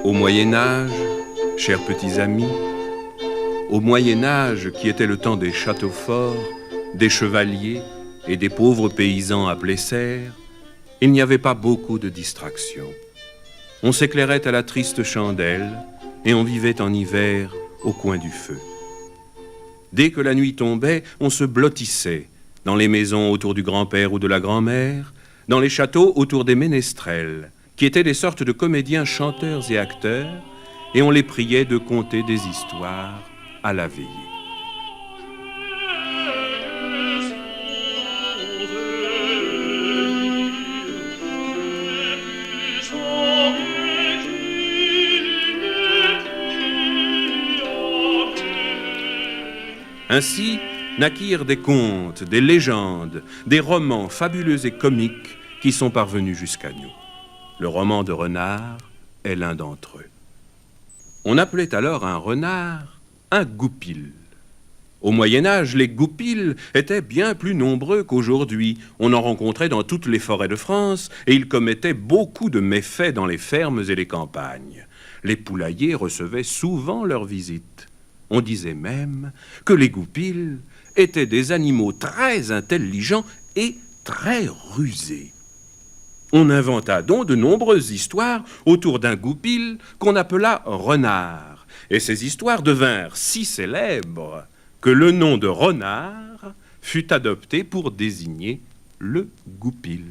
Au Moyen-Âge, chers petits amis, au Moyen-Âge qui était le temps des châteaux forts, des chevaliers et des pauvres paysans appelés serfs, il n'y avait pas beaucoup de distractions. On s'éclairait à la triste chandelle et on vivait en hiver au coin du feu. Dès que la nuit tombait, on se blottissait dans les maisons autour du grand-père ou de la grand-mère, dans les châteaux autour des ménestrels, qui étaient des sortes de comédiens chanteurs et acteurs, et on les priait de conter des histoires à la veillée. Ainsi naquirent des contes, des légendes, des romans fabuleux et comiques qui sont parvenus jusqu'à nous. Le roman de Renard est l'un d'entre eux. On appelait alors un renard un goupil. Au Moyen-Âge, les goupils étaient bien plus nombreux qu'aujourd'hui. On en rencontrait dans toutes les forêts de France et ils commettaient beaucoup de méfaits dans les fermes et les campagnes. Les poulaillers recevaient souvent leurs visites. On disait même que les goupils étaient des animaux très intelligents et très rusés. On inventa donc de nombreuses histoires autour d'un goupil qu'on appela renard. Et ces histoires devinrent si célèbres que le nom de renard fut adopté pour désigner le goupil.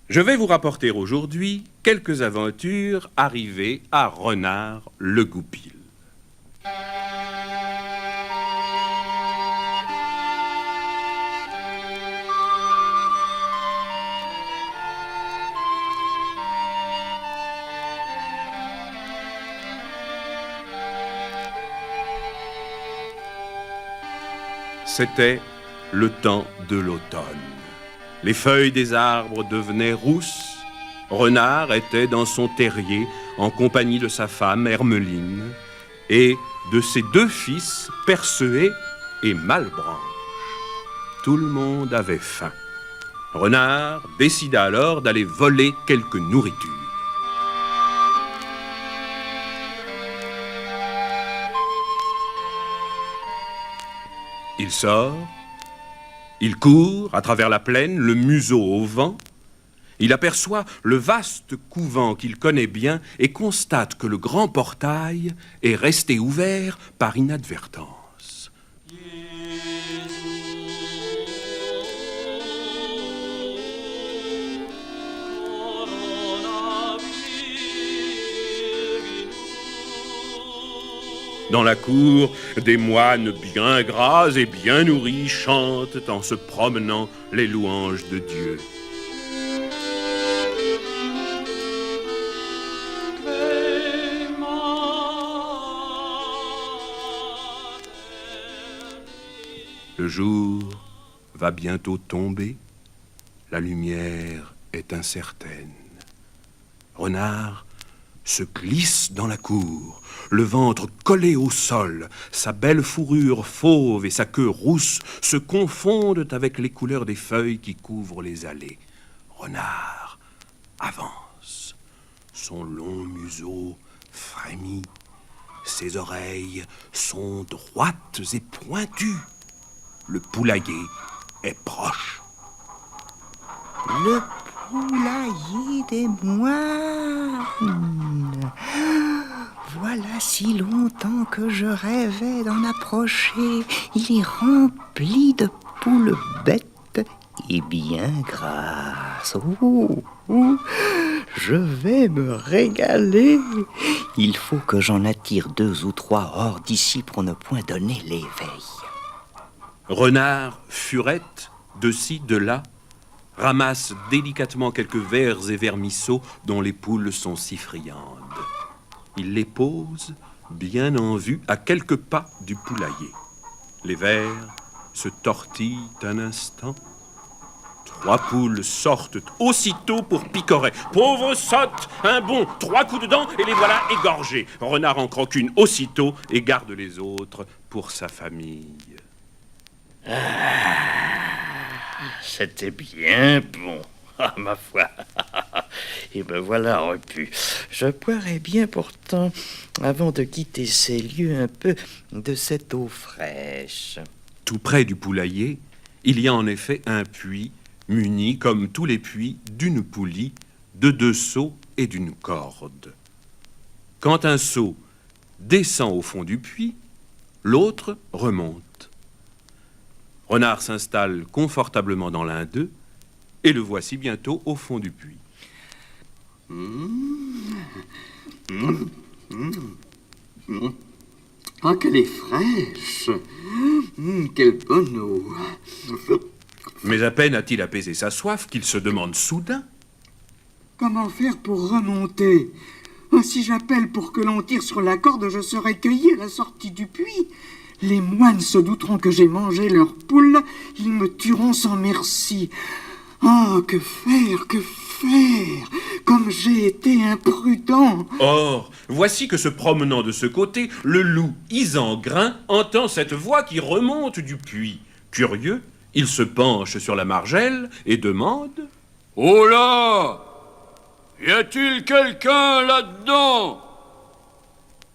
Je vais vous rapporter aujourd'hui quelques aventures arrivées à Renard le goupil. C'était le temps de l'automne. Les feuilles des arbres devenaient rousses. Renard était dans son terrier en compagnie de sa femme Hermeline et de ses deux fils Perceuet et Malbranche. Tout le monde avait faim. Renard décida alors d'aller voler quelque nourriture. Il sort, il court à travers la plaine, le museau au vent. Il aperçoit le vaste couvent qu'il connaît bien et constate que le grand portail est resté ouvert par inadvertance. Dans la cour, des moines bien gras et bien nourris chantent en se promenant les louanges de Dieu. Le jour va bientôt tomber, la lumière est incertaine. Renard se glisse dans la cour, le ventre collé au sol, sa belle fourrure fauve et sa queue rousse se confondent avec les couleurs des feuilles qui couvrent les allées. Renard avance, son long museau frémit, ses oreilles sont droites et pointues. Le poulailler est proche. Le poulailler des moines. Voilà si longtemps que je rêvais d'en approcher. Il est rempli de poules bêtes et bien grasses. Je vais me régaler. Il faut que j'en attire 2 ou 3 hors d'ici pour ne point donner l'éveil. Renard furette de ci, de là, ramasse délicatement quelques vers et vermisseaux dont les poules sont si friandes. Il les pose bien en vue à quelques pas du poulailler. Les vers se tortillent un instant. 3 poules sortent aussitôt pour picorer. Pauvre sotte, un bond, 3 coups de dent et les voilà égorgées. Renard en croque une aussitôt et garde les autres pour sa famille. C'était bien bon, ma foi. Et me voilà repu. Je boirais bien pourtant, avant de quitter ces lieux, un peu de cette eau fraîche. Tout près du poulailler, il y a en effet un puits muni, comme tous les puits, d'une poulie, de 2 seaux et d'une corde. Quand un seau descend au fond du puits, l'autre remonte. Renard s'installe confortablement dans l'un d'eux, et le voici bientôt au fond du puits. Ah, qu'elle est fraîche. Quelle bonne eau. Mais à peine a-t-il apaisé sa soif qu'il se demande soudain: Comment faire pour remonter? Si j'appelle pour que l'on tire sur la corde, je serai cueilli à la sortie du puits. Les moines se douteront que j'ai mangé leur poule. Ils me tueront sans merci. Ah, que faire, que faire? Comme j'ai été imprudent. Or, voici que se promenant de ce côté, le loup Isengrin entend cette voix qui remonte du puits. Curieux, il se penche sur la margelle et demande: Oh là! Y a-t-il quelqu'un là-dedans?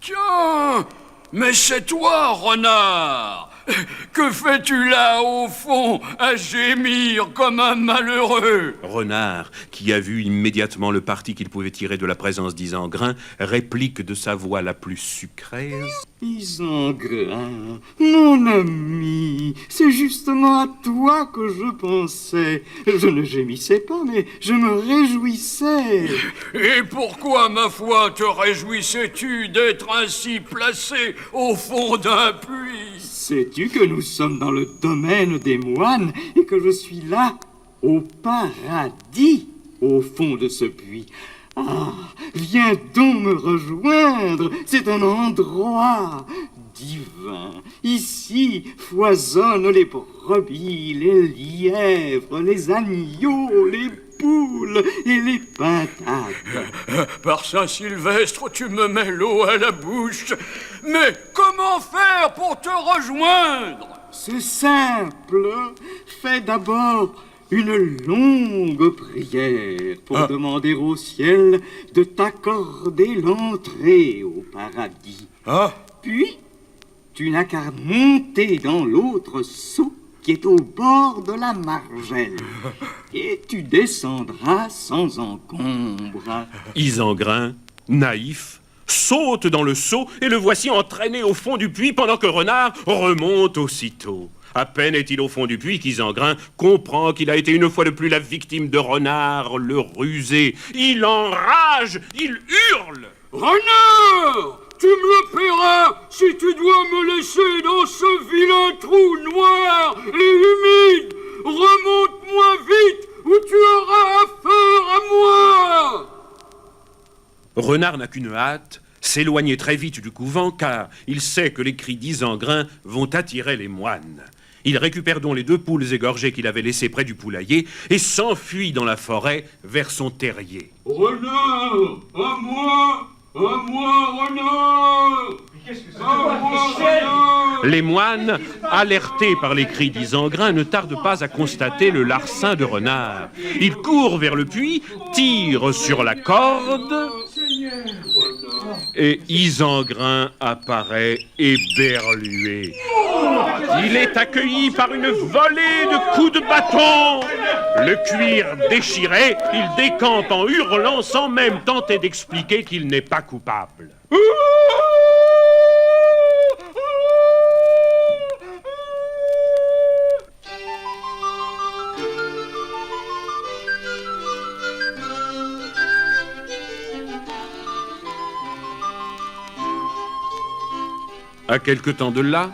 Tiens! Mais c'est toi, renard! Que fais-tu là, au fond, à gémir comme un malheureux? Renard, qui a vu immédiatement le parti qu'il pouvait tirer de la présence d'Isengrin, réplique de sa voix la plus sucrée: Isengrin, mon ami, c'est justement à toi que je pensais. Je ne gémissais pas, mais je me réjouissais. Et pourquoi, ma foi, te réjouissais-tu d'être ainsi placé au fond d'un puits? Sais-tu que nous sommes dans le domaine des moines et que je suis là, au paradis, au fond de ce puits? Ah, viens donc me rejoindre, c'est un endroit divin. Ici foisonnent les brebis, les lièvres, les agneaux, les poules et les pintades. Par Saint-Sylvestre, tu me mets l'eau à la bouche. Mais comment faire pour te rejoindre? C'est simple. Fais d'abord une longue prière pour demander au ciel de t'accorder l'entrée au paradis. Puis, tu n'as qu'à monter dans l'autre seau qui est au bord de la margelle. Et tu descendras sans encombre. Isengrin, naïf, saute dans le seau et le voici entraîné au fond du puits pendant que Renard remonte aussitôt. À peine est-il au fond du puits qu'Isengrin comprend qu'il a été une fois de plus la victime de Renard, le rusé. Il enrage, il hurle: Renard! Tu me le paieras si tu dois me laisser dans ce vilain trou noir et humide. Remonte-moi vite ou tu auras affaire à moi. Renard n'a qu'une hâte, s'éloigner très vite du couvent, car il sait que les cris d'Isengrin vont attirer les moines. Il récupère donc les 2 poules égorgées qu'il avait laissées près du poulailler et s'enfuit dans la forêt vers son terrier. Renard, à moi, renard! Les moines, alertés par les cris d'Isengrin, ne tardent pas à constater le larcin de Renard. Ils courent vers le puits, tirent sur la corde, et Isengrin apparaît éberlué. Il est accueilli par une volée de coups de bâton. Le cuir déchiré, il décampe en hurlant sans même tenter d'expliquer qu'il n'est pas coupable. À quelque temps de là,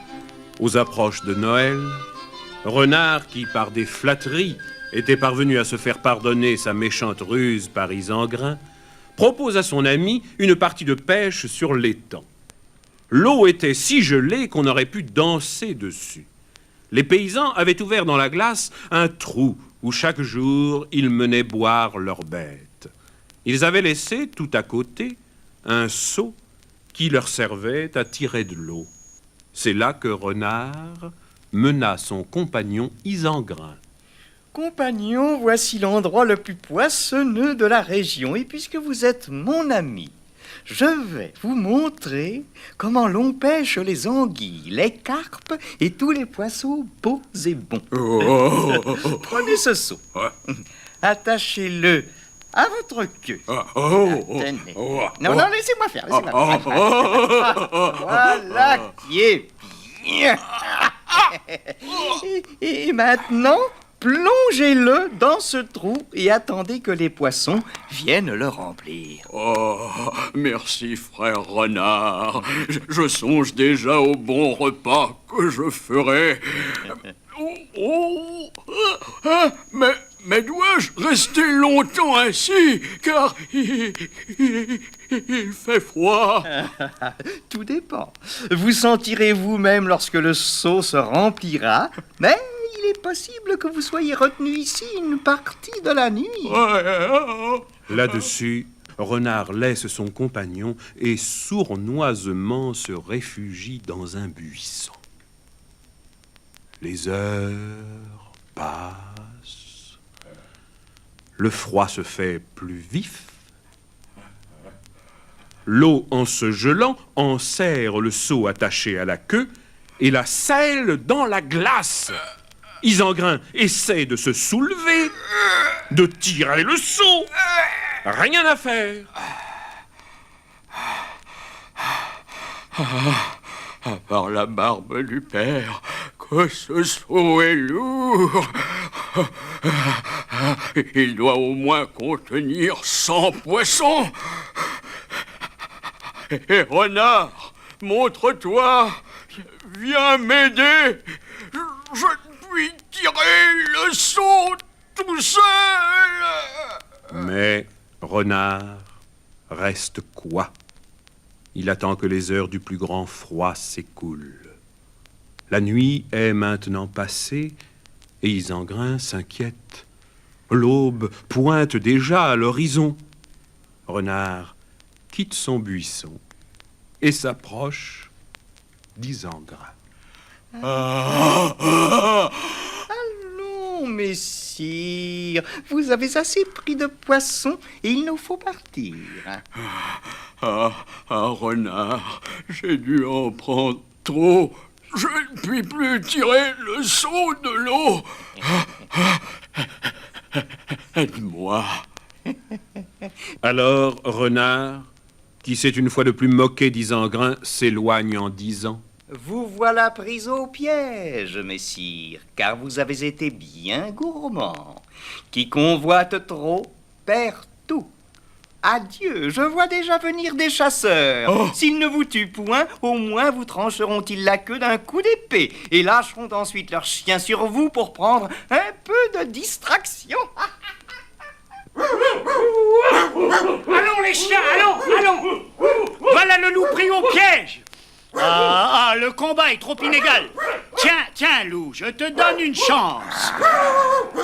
aux approches de Noël, Renard, qui par des flatteries était parvenu à se faire pardonner sa méchante ruse par Isengrin, propose à son ami une partie de pêche sur l'étang. L'eau était si gelée qu'on aurait pu danser dessus. Les paysans avaient ouvert dans la glace un trou où chaque jour ils menaient boire leurs bêtes. Ils avaient laissé tout à côté un seau qui leur servait à tirer de l'eau. C'est là que Renard mena son compagnon Isengrin. Compagnon, voici l'endroit le plus poissonneux de la région. Et puisque vous êtes mon ami, je vais vous montrer comment l'on pêche les anguilles, les carpes et tous les poissons beaux et bons. Prenez ce seau. Attachez-le à votre queue. Tenez. Non, laissez-moi faire. Voilà qui est bien. Et maintenant, plongez-le dans ce trou et attendez que les poissons viennent le remplir. Oh, merci, frère Renard. Je songe déjà au bon repas que je ferai. Mais dois-je rester longtemps ainsi, car il fait froid? Tout dépend. Vous sentirez vous-même lorsque le seau se remplira, mais il est possible que vous soyez retenu ici une partie de la nuit. Là-dessus, Renard laisse son compagnon et sournoisement se réfugie dans un buisson. Les heures passent. Le froid se fait plus vif. L'eau, en se gelant, enserre le seau attaché à la queue et la scelle dans la glace. Isengrin essaie de se soulever, de tirer le seau. Rien à faire. À part la barbe du père, que ce seau est lourd. Il doit au moins contenir 100 poissons. Et Renard, montre-toi, viens m'aider. Je ne puis tirer le seau tout seul. Mais Renard reste quoi? Il attend que les heures du plus grand froid s'écoulent. La nuit est maintenant passée et Isengrin s'inquiète. L'aube pointe déjà à l'horizon. Renard quitte son buisson et s'approche d'Isengrin. Allons, messire, vous avez assez pris de poissons et il nous faut partir. Renard, j'ai dû en prendre trop. Je ne puis plus tirer le seau de l'eau. Aide-moi. Alors Renard, qui s'est une fois de plus moqué d'Isengrin, s'éloigne en disant: Vous voilà pris au piège, messire, car vous avez été bien gourmand. Qui convoite trop perd tout. Adieu, je vois déjà venir des chasseurs. Oh. S'ils ne vous tuent point, au moins vous trancheront-ils la queue d'un coup d'épée et lâcheront ensuite leurs chiens sur vous pour prendre un peu de distraction. Allons les chiens, allons. Voilà le loup pris au piège. Le combat est trop inégal. Tiens, loup, je te donne une chance.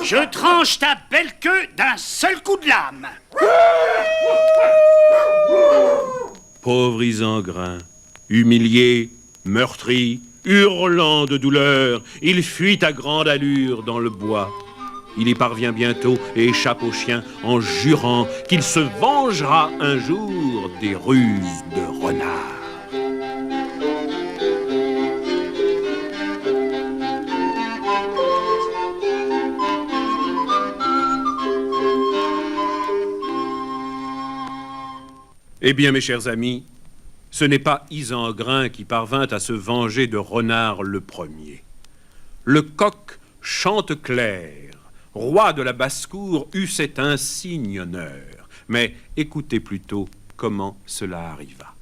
Je tranche ta belle queue d'un seul coup de lame. Pauvre Isengrin, humilié, meurtri, hurlant de douleur, il fuit à grande allure dans le bois. Il y parvient bientôt et échappe aux chiens en jurant qu'il se vengera un jour des ruses de Renard. Eh bien, mes chers amis, ce n'est pas Isengrin qui parvint à se venger de Renard le premier. Le coq Chanteclair, roi de la basse-cour, eut cet insigne honneur. Mais écoutez plutôt comment cela arriva.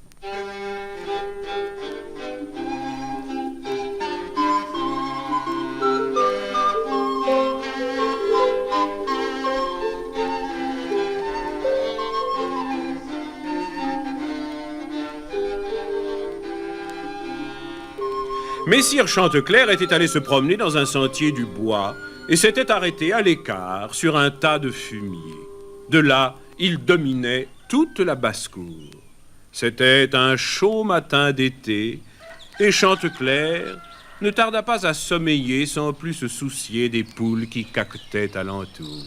Messire Chanteclair était allé se promener dans un sentier du bois et s'était arrêté à l'écart sur un tas de fumier. De là, il dominait toute la basse-cour. C'était un chaud matin d'été et Chanteclair ne tarda pas à sommeiller sans plus se soucier des poules qui caquetaient alentour.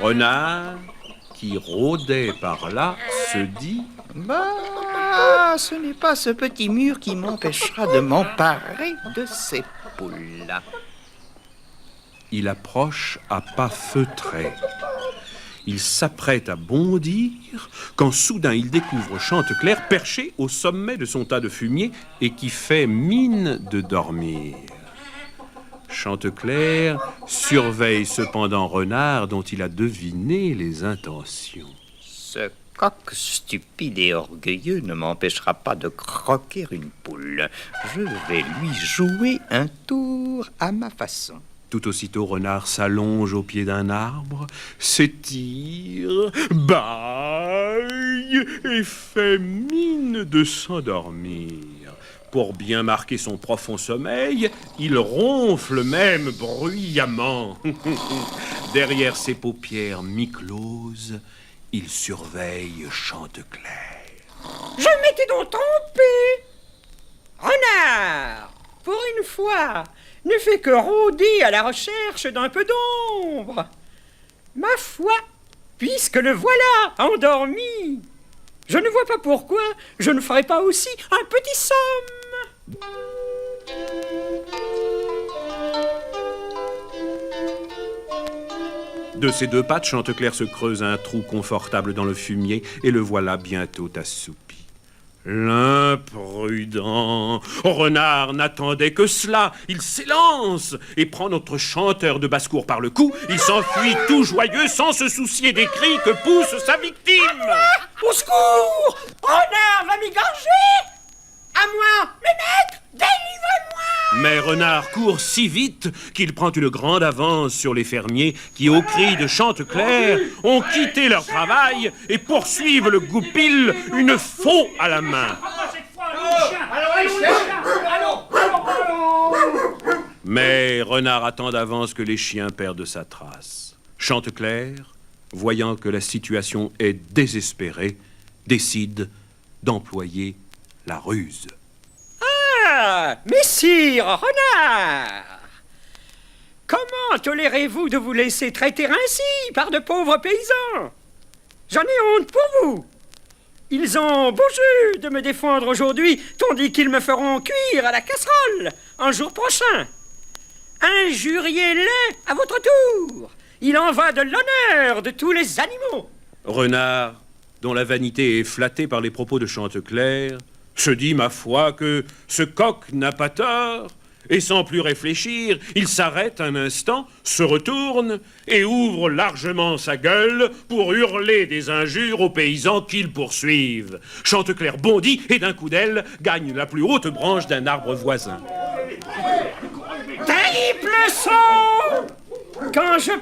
Renard, qui rôdait par là, se dit: Bah, ce n'est pas ce petit mur qui m'empêchera de m'emparer de ces poules-là. Il approche à pas feutrés. Il s'apprête à bondir quand soudain il découvre Chanteclair perché au sommet de son tas de fumier et qui fait mine de dormir. Chanteclair surveille cependant Renard dont il a deviné les intentions. Ce coq stupide et orgueilleux ne m'empêchera pas de croquer une poule. Je vais lui jouer un tour à ma façon. Tout aussitôt, Renard s'allonge au pied d'un arbre, s'étire, bâille et fait mine de s'endormir. Pour bien marquer son profond sommeil, il ronfle même bruyamment. Derrière ses paupières mi-closes, il surveille Chanteclair. Je m'étais donc trompé. Renard, pour une fois, ne fait que rôder à la recherche d'un peu d'ombre. Ma foi, puisque le voilà endormi, je ne vois pas pourquoi je ne ferai pas aussi un petit somme. De ses deux pattes, Chanteclair se creuse un trou confortable dans le fumier et le voilà bientôt assoupi. L'imprudent Renard n'attendait que cela. Il s'élance et prend notre chanteur de basse-cour par le cou. Il s'enfuit tout joyeux sans se soucier des cris que pousse sa victime. Au secours! Renard va m'égorger! À moi, mes maîtres, délivrez-moi! Mais Renard court si vite qu'il prend une grande avance sur les fermiers qui, au cri de Chanteclair, ont quitté leur travail et poursuivent le goupil, une faux à la main. Mais Renard attend d'avance que les chiens perdent sa trace. Chanteclair, voyant que la situation est désespérée, décide d'employer la ruse. Ah, messire Renard! Comment tolérez-vous de vous laisser traiter ainsi par de pauvres paysans? J'en ai honte pour vous. Ils ont beau jeu de me défendre aujourd'hui, tandis qu'ils me feront cuire à la casserole un jour prochain. Injuriez-les à votre tour. Il en va de l'honneur de tous les animaux. Renard, dont la vanité est flattée par les propos de Chanteclair, se dit, ma foi, que ce coq n'a pas tort, et sans plus réfléchir, il s'arrête un instant, se retourne et ouvre largement sa gueule pour hurler des injures aux paysans qu'ils poursuivent. Chanteclair bondit et d'un coup d'aile gagne la plus haute branche d'un arbre voisin. Triple saut! Quand je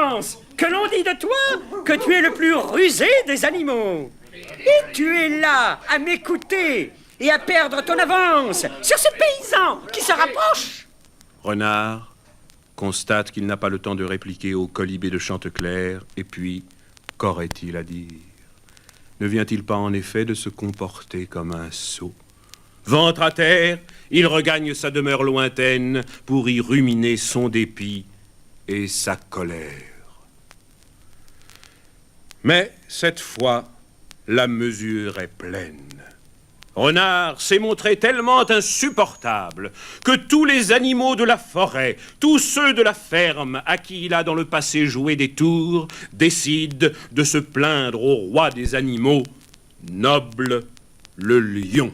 pense que l'on dit de toi que tu es le plus rusé des animaux, et tu es là à m'écouter et à perdre ton avance sur ces paysans qui se rapprochent. Renard constate qu'il n'a pas le temps de répliquer au colibé de Chanteclair, et puis, qu'aurait-il à dire? Ne vient-il pas en effet de se comporter comme un sot? Ventre à terre, il regagne sa demeure lointaine pour y ruminer son dépit et sa colère. Mais cette fois, la mesure est pleine. Renard s'est montré tellement insupportable que tous les animaux de la forêt, tous ceux de la ferme à qui il a dans le passé joué des tours, décident de se plaindre au roi des animaux, Noble le lion.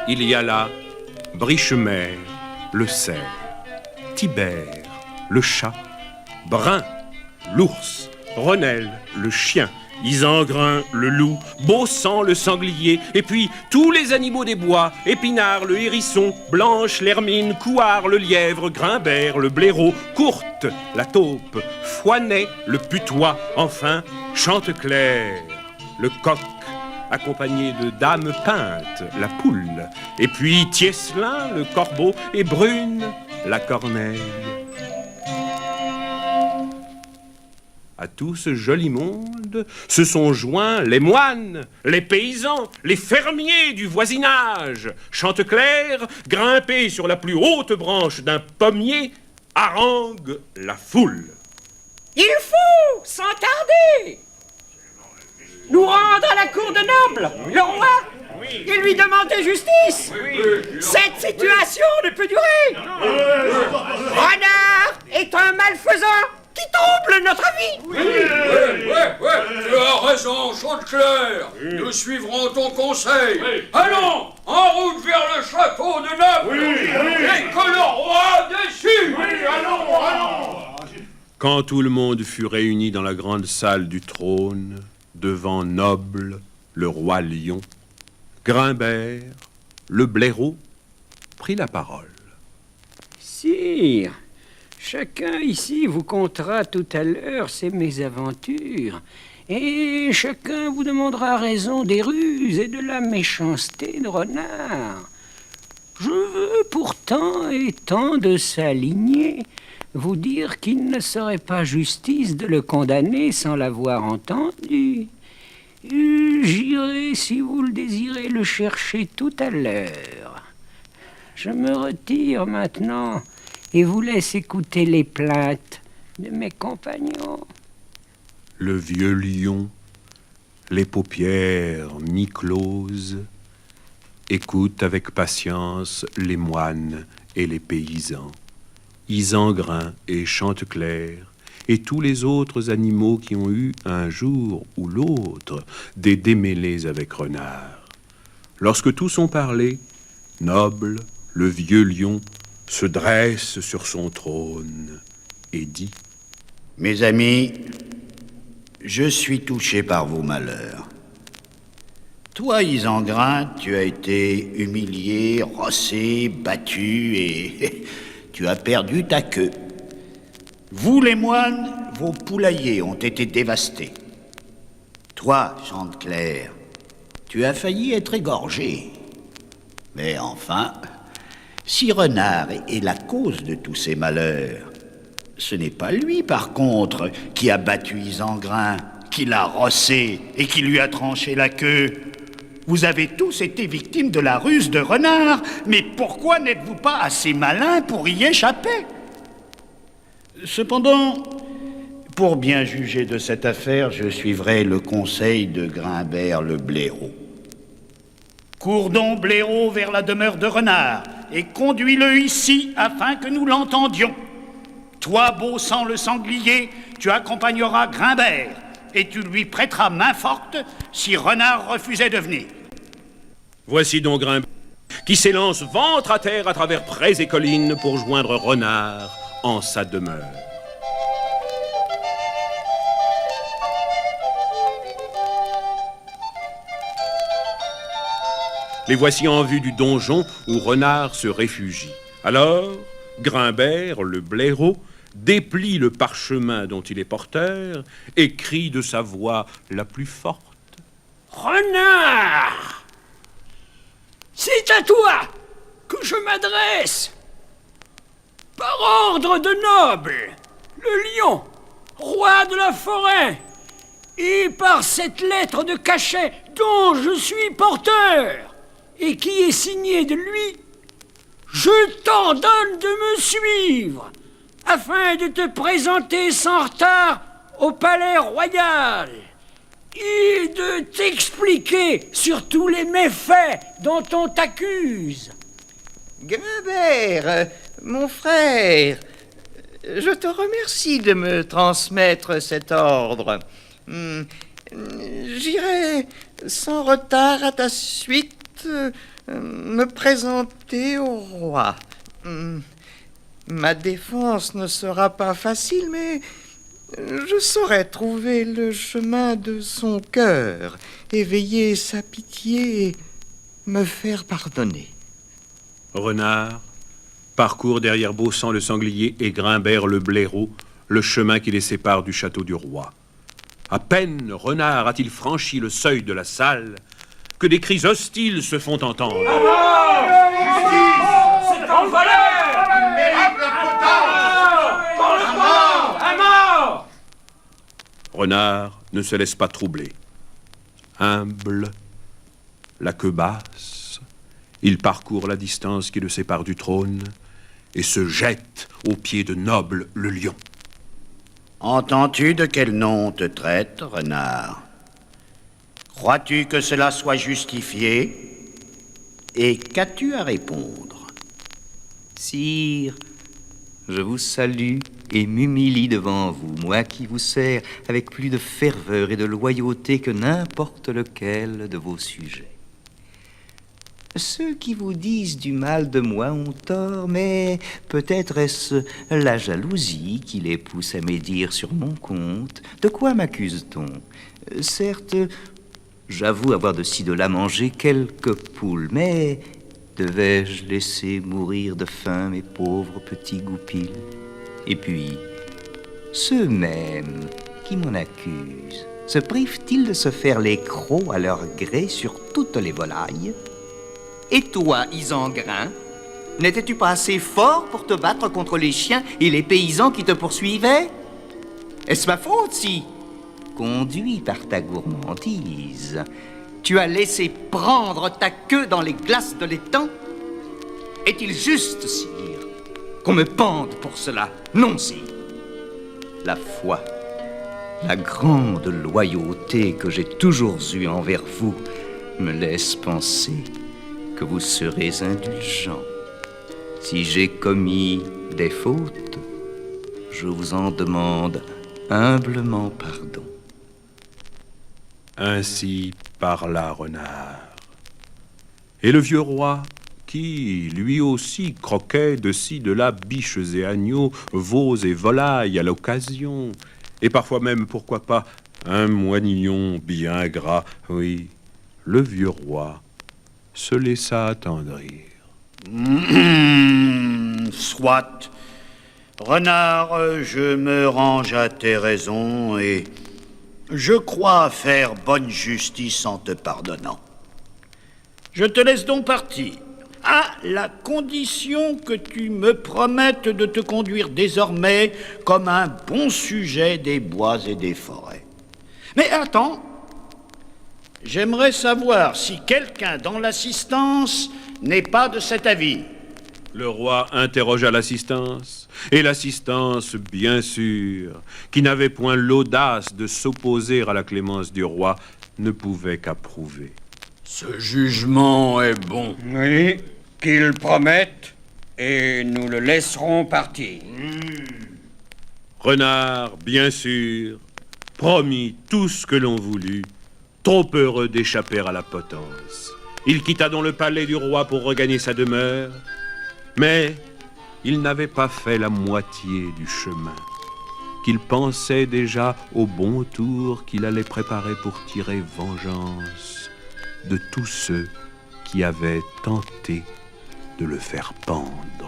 Il y a là Brichemer, le cerf, Tibère, le chat, Brun, l'ours, Renelle, le chien, Isengrin, le loup, Beausang, le sanglier, et puis tous les animaux des bois, Épinard, le hérisson, Blanche, l'hermine, Couard, le lièvre, Grimbert, le blaireau, Courte, la taupe, Foinet, le putois, enfin Chanteclair, le coq, accompagné de Dame Peinte, la poule, et puis Tieslin, le corbeau, et Brune, la corneille. À tout ce joli monde se sont joints les moines, les paysans, les fermiers du voisinage. Chanteclair, grimpé sur la plus haute branche d'un pommier, harangue la foule. Il faut, sans tarder, nous rendre à la cour de Noble, le roi, et lui demander justice. Cette situation ne peut durer. Renard est un malfaisant qui trouble notre vie. Tu as raison, Chanteclair. Nous suivrons ton conseil. Allons, en route vers le château de Noble. Et que le roi décide. Allons. Quand tout le monde fut réuni dans la grande salle du trône, devant Noble, le roi lion, Grimbert, le blaireau, prit la parole. Sire, chacun ici vous contera tout à l'heure ses mésaventures, et chacun vous demandera raison des ruses et de la méchanceté de Renard. Je veux pourtant, étant de sa lignée, vous dire qu'il ne serait pas justice de le condamner sans l'avoir entendu. J'irai, si vous le désirez, le chercher tout à l'heure. Je me retire maintenant et vous laisse écouter les plaintes de mes compagnons. Le vieux lion, les paupières mi-closes, écoute avec patience les moines et les paysans, Isengrin et Chanteclair, et tous les autres animaux qui ont eu, un jour ou l'autre, des démêlés avec Renard. Lorsque tous ont parlé, Noble, le vieux lion, se dresse sur son trône et dit : Mes amis, je suis touché par vos malheurs. Toi, Isengrin, tu as été humilié, rossé, battu et tu as perdu ta queue. Vous, les moines, vos poulaillers ont été dévastés. Toi, Chanteclair, tu as failli être égorgé. Mais enfin, si Renard est la cause de tous ces malheurs, ce n'est pas lui, par contre, qui a battu Isengrin, qui l'a rossé et qui lui a tranché la queue. Vous avez tous été victimes de la ruse de Renard, mais pourquoi n'êtes-vous pas assez malin pour y échapper ? Cependant, pour bien juger de cette affaire, je suivrai le conseil de Grimbert le blaireau. Cours donc, blaireau, vers la demeure de Renard, et conduis-le ici afin que nous l'entendions. Toi, Beausang le sanglier, tu accompagneras Grimbert, et tu lui prêteras main forte si Renard refusait de venir. Voici donc Grimbert, qui s'élance ventre à terre à travers prés et collines pour joindre Renard en sa demeure. Les voici en vue du donjon où Renard se réfugie. Alors, Grimbert, le blaireau, déplie le parchemin dont il est porteur et crie de sa voix la plus forte : Renard, c'est à toi que je m'adresse. Par ordre de Noble, le lion, roi de la forêt, et par cette lettre de cachet dont je suis porteur, et qui est signée de lui, je t'ordonne de me suivre, afin de te présenter sans retard au palais royal, et de t'expliquer sur tous les méfaits dont on t'accuse. Grimbert, mon frère, je te remercie de me transmettre cet ordre. J'irai sans retard à ta suite me présenter au roi. Ma défense ne sera pas facile, mais je saurai trouver le chemin de son cœur, éveiller sa pitié et me faire pardonner. Renard parcourt derrière Beausang le sanglier et Grimbert le blaireau le chemin qui les sépare du château du roi. À peine Renard a-t-il franchi le seuil de la salle que des cris hostiles se font entendre. C'est en valeur. À mort! Renard ne se laisse pas troubler. Humble, la queue basse, il parcourt la distance qui le sépare du trône et se jette aux pieds de Noble le lion. Entends-tu de quel nom on te traite, renard? Crois-tu que cela soit justifié? Et qu'as-tu à répondre? Sire, je vous salue et m'humilie devant vous, moi qui vous sers avec plus de ferveur et de loyauté que n'importe lequel de vos sujets. Ceux qui vous disent du mal de moi ont tort, mais peut-être est-ce la jalousie qui les pousse à médire sur mon compte. De quoi m'accuse-t-on? Certes, j'avoue avoir de ci de là mangé quelques poules, mais devais-je laisser mourir de faim mes pauvres petits goupils? Et puis, ceux-mêmes qui m'en accusent, se privent-ils de se faire les crocs à leur gré sur toutes les volailles? Et toi, Isengrin, n'étais-tu pas assez fort pour te battre contre les chiens et les paysans qui te poursuivaient? Est-ce ma faute si, conduit par ta gourmandise, tu as laissé prendre ta queue dans les glaces de l'étang? Est-il juste, sire, qu'on me pende pour cela? Non, sire. La foi, la grande loyauté que j'ai toujours eue envers vous me laisse penser que vous serez indulgent. Si j'ai commis des fautes, je vous en demande humblement pardon. Ainsi parla Renard. Et le vieux roi, qui lui aussi croquait de ci de là biches et agneaux, veaux et volailles à l'occasion, et parfois même, pourquoi pas, un moinillon bien gras, oui, le vieux roi se laissa attendrir. Soit. Renard, je me range à tes raisons et je crois faire bonne justice en te pardonnant. Je te laisse donc partir, à la condition que tu me promettes de te conduire désormais comme un bon sujet des bois et des forêts. Mais attends, j'aimerais savoir si quelqu'un dans l'assistance n'est pas de cet avis. Le roi interrogea l'assistance, et l'assistance, bien sûr, qui n'avait point l'audace de s'opposer à la clémence du roi, ne pouvait qu'approuver. Ce jugement est bon. Oui, qu'ils promettent, et nous le laisserons partir. Renard, bien sûr, promit tout ce que l'on voulut, trop heureux d'échapper à la potence. Il quitta donc le palais du roi pour regagner sa demeure, mais il n'avait pas fait la moitié du chemin, qu'il pensait déjà au bon tour qu'il allait préparer pour tirer vengeance de tous ceux qui avaient tenté de le faire pendre.